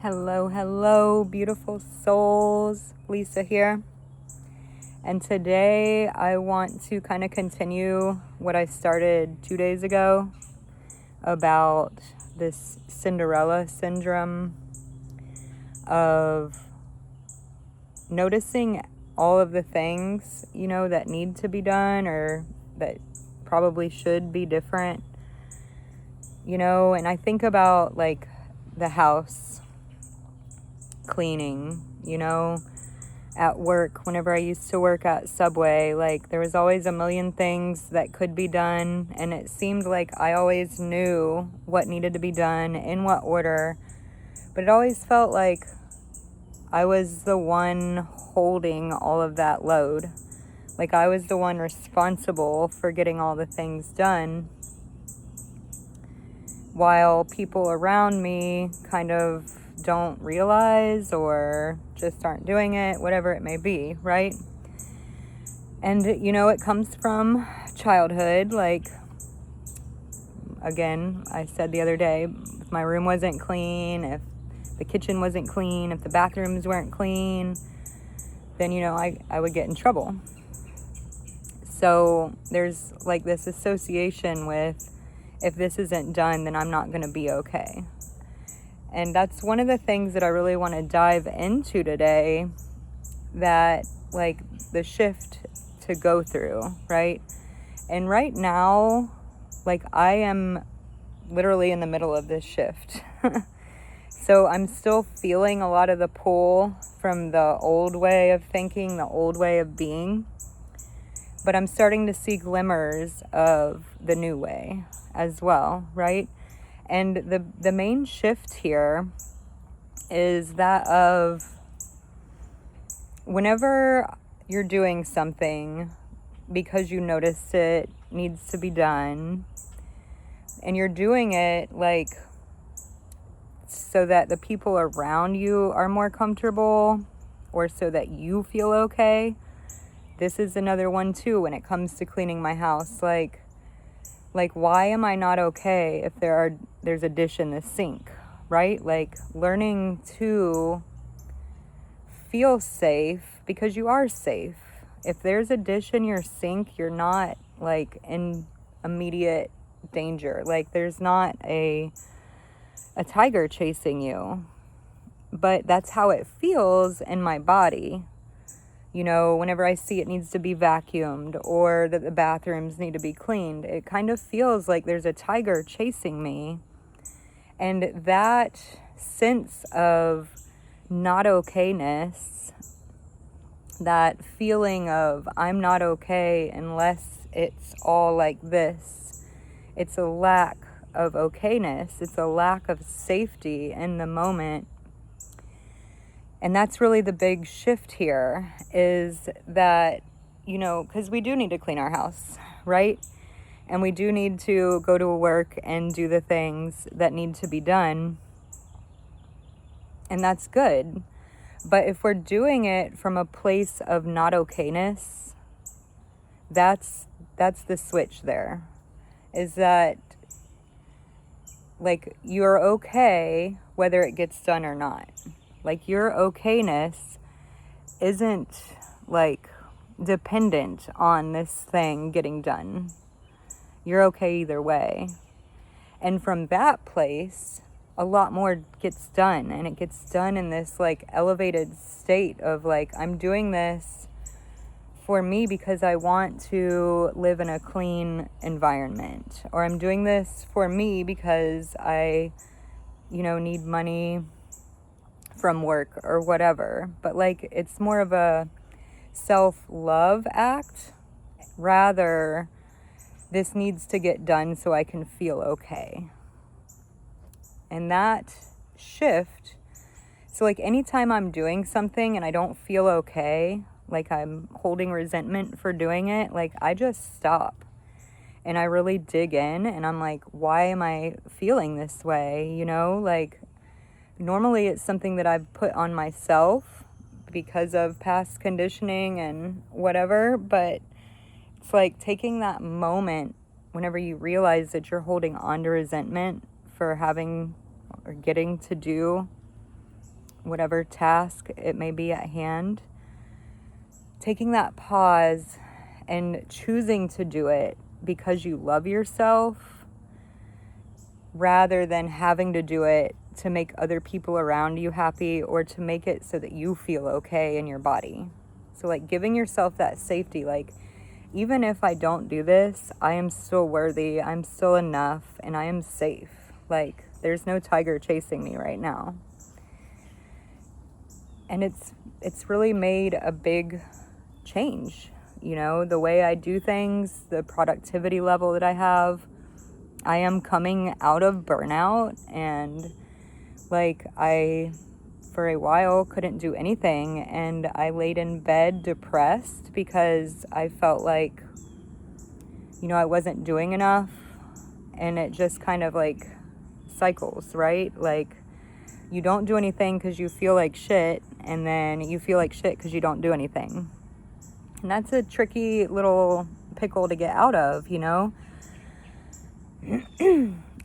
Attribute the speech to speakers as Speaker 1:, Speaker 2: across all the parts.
Speaker 1: Hello, hello, beautiful souls. Lisa here. And today I want to kind of continue what I started 2 days ago about this Cinderella syndrome of noticing all of the things, that need to be done or that probably should be different, and I think about like the house cleaning, at work, whenever I used to work at Subway, like there was always a million things that could be done, and it seemed like I always knew what needed to be done in what order, but it always felt like I was the one holding all of that load. Like I was the one responsible for getting all the things done, while people around me kind of don't realize or just aren't doing it, whatever it may be, right? And, it comes from childhood. Like, again, I said the other day, if my room wasn't clean, if the kitchen wasn't clean, if the bathrooms weren't clean, then, I would get in trouble. So there's like this association with, if this isn't done, then I'm not going to be okay. And that's one of the things that I really want to dive into today, that like the shift to go through, right? And right now, like I am literally in the middle of this shift. So I'm still feeling a lot of the pull from the old way of thinking, the old way of being. But I'm starting to see glimmers of the new way as well, right? And the main shift here is that of whenever you're doing something because you noticed it needs to be done, and you're doing it like so that the people around you are more comfortable or so that you feel okay. This is another one too when it comes to cleaning my house. Like why am I not okay if there's a dish in the sink, right? Like learning to feel safe because you are safe. If there's a dish in your sink, you're not like in immediate danger. Like there's not a tiger chasing you. But that's how it feels in my body. Whenever I see it needs to be vacuumed or that the bathrooms need to be cleaned, it kind of feels like there's a tiger chasing me. And that sense of not okayness, that feeling of I'm not okay unless it's all like this, it's a lack of okayness. It's a lack of safety in the moment. And that's really the big shift here, is that, because we do need to clean our house, right? And we do need to go to work and do the things that need to be done. And that's good. But if we're doing it from a place of not okayness, that's the switch there. Is that like you're okay whether it gets done or not. Like your okayness isn't like dependent on this thing getting done. You're okay either way. And from that place, a lot more gets done, and it gets done in this like elevated state of like, I'm doing this for me because I want to live in a clean environment, or I'm doing this for me because I, need money from work or whatever. But like it's more of a self-love act, rather this needs to get done so I can feel okay. And that shift, so like anytime I'm doing something and I don't feel okay, like I'm holding resentment for doing it, like I just stop and I really dig in, and I'm like, why am I feeling this way? Like normally it's something that I've put on myself because of past conditioning and whatever, but it's like taking that moment whenever you realize that you're holding on to resentment for having or getting to do whatever task it may be at hand, taking that pause and choosing to do it because you love yourself rather than having to do it to make other people around you happy or to make it so that you feel okay in your body. So like giving yourself that safety, like even if I don't do this, I am still worthy, I'm still enough, and I am safe. Like there's no tiger chasing me right now. And it's really made a big change. You know, the way I do things, the productivity level that I have. I am coming out of burnout, and like I, for a while, couldn't do anything, and I laid in bed depressed because I felt like, you know, I wasn't doing enough, and it just kind of like cycles, right? Like you don't do anything because you feel like shit, and then you feel like shit because you don't do anything. And that's a tricky little pickle to get out of, you know?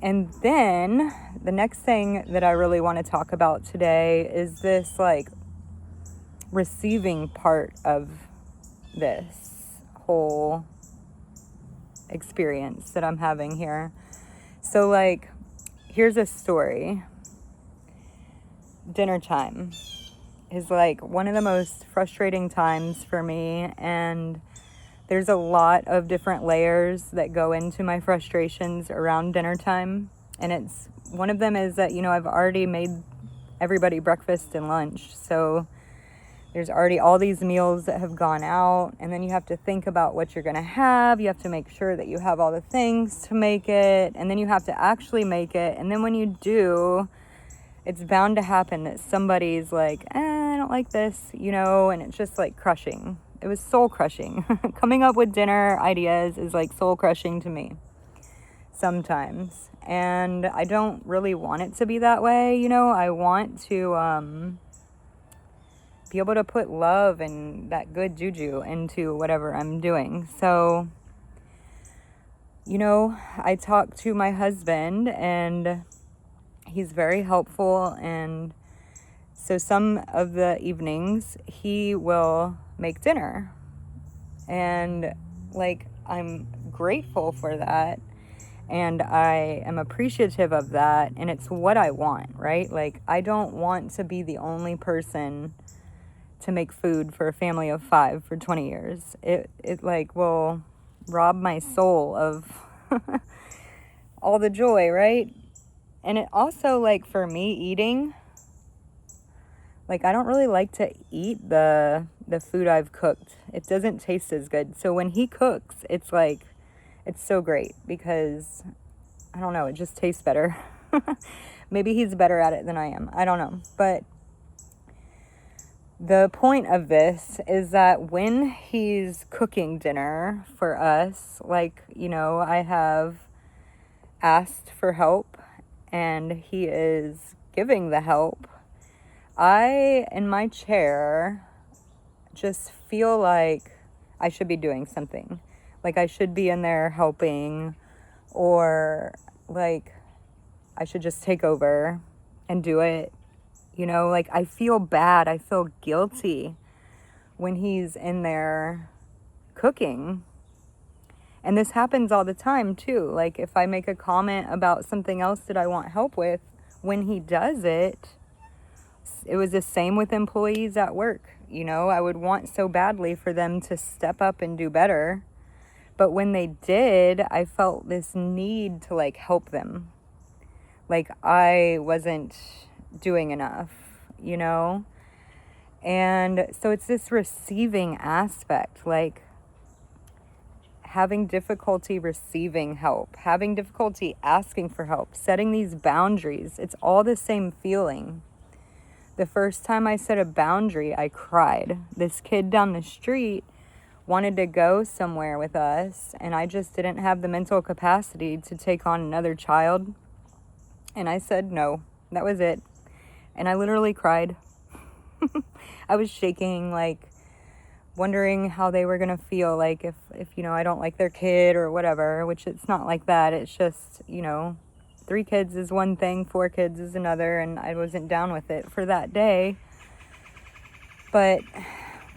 Speaker 1: And then the next thing that I really want to talk about today is this like receiving part of this whole experience that I'm having here. So like, here's a story. Dinner time is like one of the most frustrating times for me, and there's a lot of different layers that go into my frustrations around dinner time. And it's one of them is that, you know, I've already made everybody breakfast and lunch. So there's already all these meals that have gone out. And then you have to think about what you're going to have. You have to make sure that you have all the things to make it. And then you have to actually make it. And then when you do, it's bound to happen that somebody's like, I don't like this, you know, and it's just like crushing. It was soul crushing. Coming up with dinner ideas is like soul crushing to me sometimes. And I don't really want it to be that way. You know, I want to be able to put love and that good juju into whatever I'm doing. So, you know, I talked to my husband, and he's very helpful. And so some of the evenings he will make dinner, and like I'm grateful for that, and I am appreciative of that, and it's what I want, right? Like I don't want to be the only person to make food for a family of 5 for 20 years. It like will rob my soul of all the joy, right? And it also, like, for me eating, like I don't really like to eat the food I've cooked. It doesn't taste as good. So when he cooks, it's like, it's so great because, I don't know, it just tastes better. Maybe he's better at it than I am. I don't know. But the point of this is that when he's cooking dinner for us, like, you know, I have asked for help and he is giving the help. I, in my chair, just feel like I should be doing something. Like I should be in there helping, or like I should just take over and do it. You know, like I feel bad. I feel guilty when he's in there cooking. And this happens all the time too. Like if I make a comment about something else that I want help with, when he does it, it was the same with employees at work. You know, I would want so badly for them to step up and do better. But when they did, I felt this need to like help them. Like I wasn't doing enough, you know? And so it's this receiving aspect, like having difficulty receiving help, having difficulty asking for help, setting these boundaries. It's all the same feeling. The first time I set a boundary, I cried. This kid down the street wanted to go somewhere with us, and I just didn't have the mental capacity to take on another child. And I said no. That was it. And I literally cried. I was shaking, like wondering how they were going to feel, like if you know, I don't like their kid or whatever, which it's not like that. It's just, you know, 3 kids is one thing, 4 kids is another, and I wasn't down with it for that day. But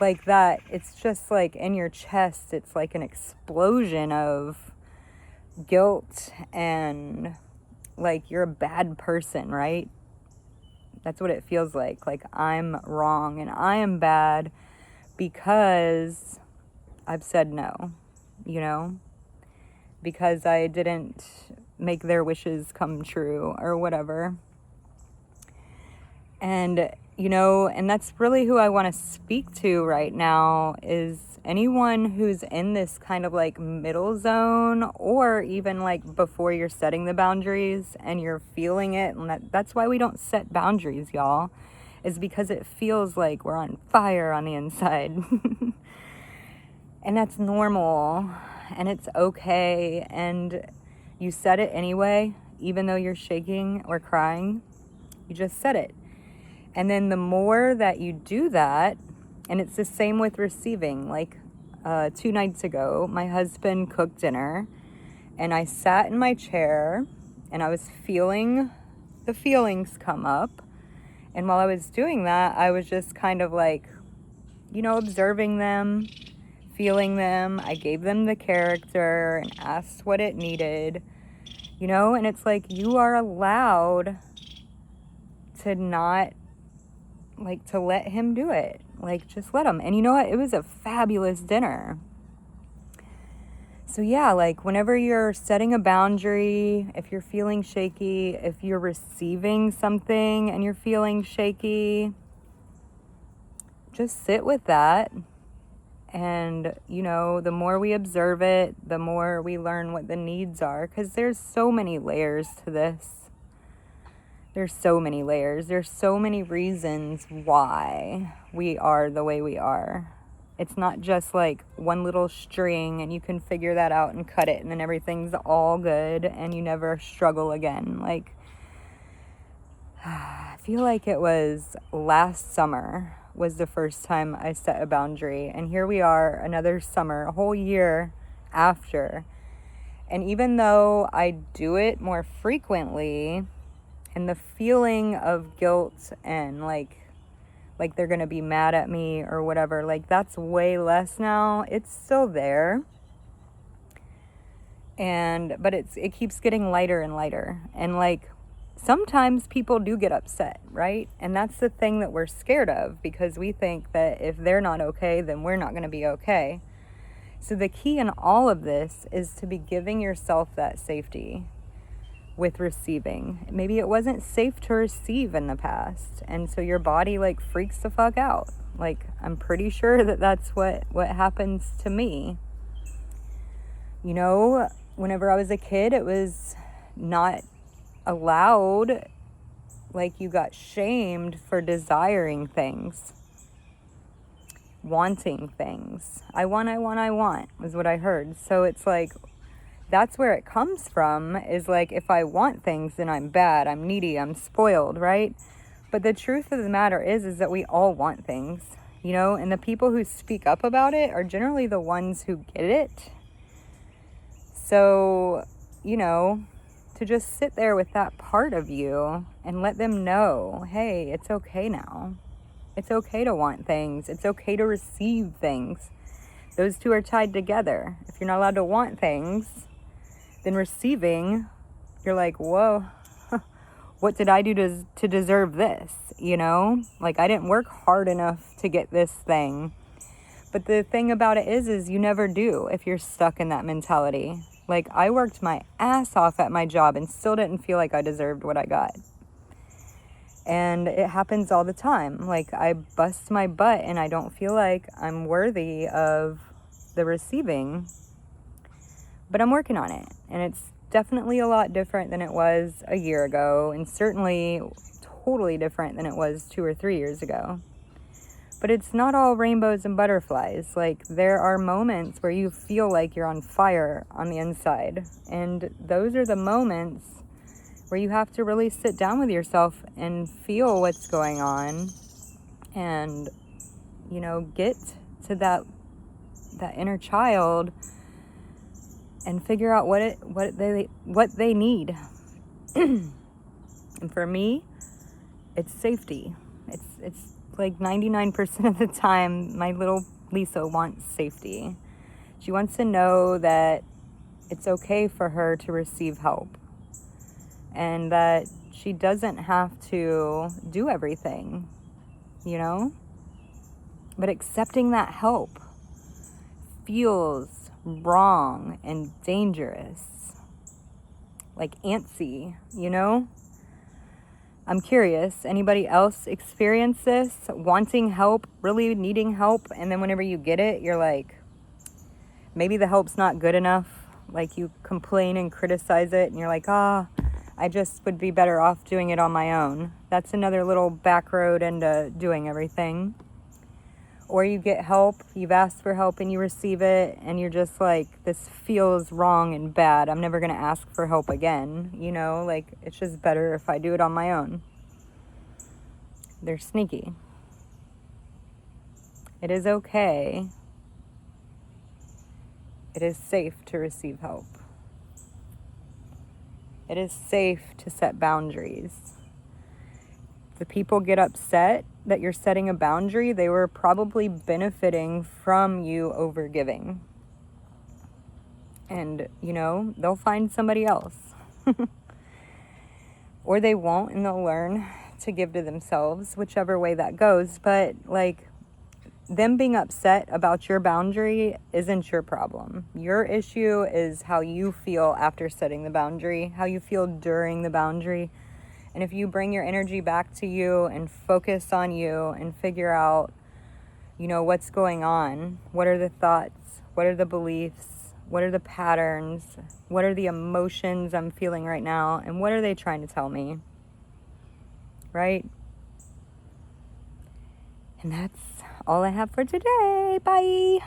Speaker 1: like that, it's just like in your chest, it's like an explosion of guilt and like you're a bad person, right? That's what it feels like I'm wrong and I am bad because I've said no, you know, because I didn't make their wishes come true or whatever. And, you know, and that's really who I want to speak to right now is anyone who's in this kind of like middle zone, or even like before you're setting the boundaries and you're feeling it. And that's why we don't set boundaries, y'all, is because it feels like we're on fire on the inside. And that's normal and it's okay. And you set it anyway, even though you're shaking or crying, you just set it. And then the more that you do that, and it's the same with receiving, like 2 nights ago, my husband cooked dinner and I sat in my chair and I was feeling the feelings come up. And while I was doing that, I was just kind of like, you know, observing them, feeling them. I gave them the character and asked what it needed, you know, and it's like you are allowed to not, like, to let him do it. Like, just let him. And you know what? It was a fabulous dinner. So yeah, like whenever you're setting a boundary, if you're feeling shaky, if you're receiving something and you're feeling shaky, just sit with that. And, you know, the more we observe it, the more we learn what the needs are. Because there's so many layers to this. There's so many layers. There's so many reasons why we are the way we are. It's not just like one little string and you can figure that out and cut it and then everything's all good and you never struggle again. Like, I feel like it was last summer was the first time I set a boundary. And here we are, another summer, a whole year after. And even though I do it more frequently, and the feeling of guilt and like they're going to be mad at me or whatever, like that's way less now. It's still there. But it keeps getting lighter and lighter. And like sometimes people do get upset, right? And that's the thing that we're scared of, because we think that if they're not okay, then we're not going to be okay. So the key in all of this is to be giving yourself that safety with receiving. Maybe it wasn't safe to receive in the past, and so your body like freaks the fuck out. Like, I'm pretty sure that that's what happens to me. You know, whenever I was a kid, it was not allowed. Like, you got shamed for desiring things, wanting things. I want was what I heard. So it's like, that's where it comes from, is like, if I want things, then I'm bad, I'm needy, I'm spoiled, right? But the truth of the matter is that we all want things, you know, and the people who speak up about it are generally the ones who get it. So, you know, to just sit there with that part of you and let them know, hey, it's okay now. It's okay to want things. It's okay to receive things. Those two are tied together. If you're not allowed to want things, then receiving, you're like, whoa, what did I do to deserve this? You know, like I didn't work hard enough to get this thing. But the thing about it is you never do if you're stuck in that mentality. Like, I worked my ass off at my job and still didn't feel like I deserved what I got. And it happens all the time. Like, I bust my butt and I don't feel like I'm worthy of the receiving. But I'm working on it. And it's definitely a lot different than it was a year ago. And certainly totally different than it was 2 or 3 years ago. But it's not all rainbows and butterflies. Like, there are moments where you feel like you're on fire on the inside. And those are the moments where you have to really sit down with yourself and feel what's going on. And, you know, get to that inner child and figure out what they need. And for me, it's safety. It's like 99% of the time, my little Lisa wants safety. She wants to know that it's okay for her to receive help and that she doesn't have to do everything, you know? But accepting that help feels wrong and dangerous, like antsy, you know? I'm curious, anybody else experience this? Wanting help, really needing help, and then whenever you get it, you're like, maybe the help's not good enough. Like you complain and criticize it, and you're like, I just would be better off doing it on my own. That's another little back road into doing everything. Or you get help, you've asked for help and you receive it, and you're just like, this feels wrong and bad. I'm never going to ask for help again. You know, like, it's just better if I do it on my own. They're sneaky. It is okay. It is safe to receive help. It is safe to set boundaries. The people get upset that you're setting a boundary, they were probably benefiting from you overgiving. And, you know, they'll find somebody else. Or they won't, and they'll learn to give to themselves, whichever way that goes. But, like, them being upset about your boundary isn't your problem. Your issue is how you feel after setting the boundary, how you feel during the boundary. And if you bring your energy back to you and focus on you and figure out, you know, what's going on, what are the thoughts, what are the beliefs, what are the patterns, what are the emotions I'm feeling right now, and what are they trying to tell me, right? And that's all I have for today. Bye.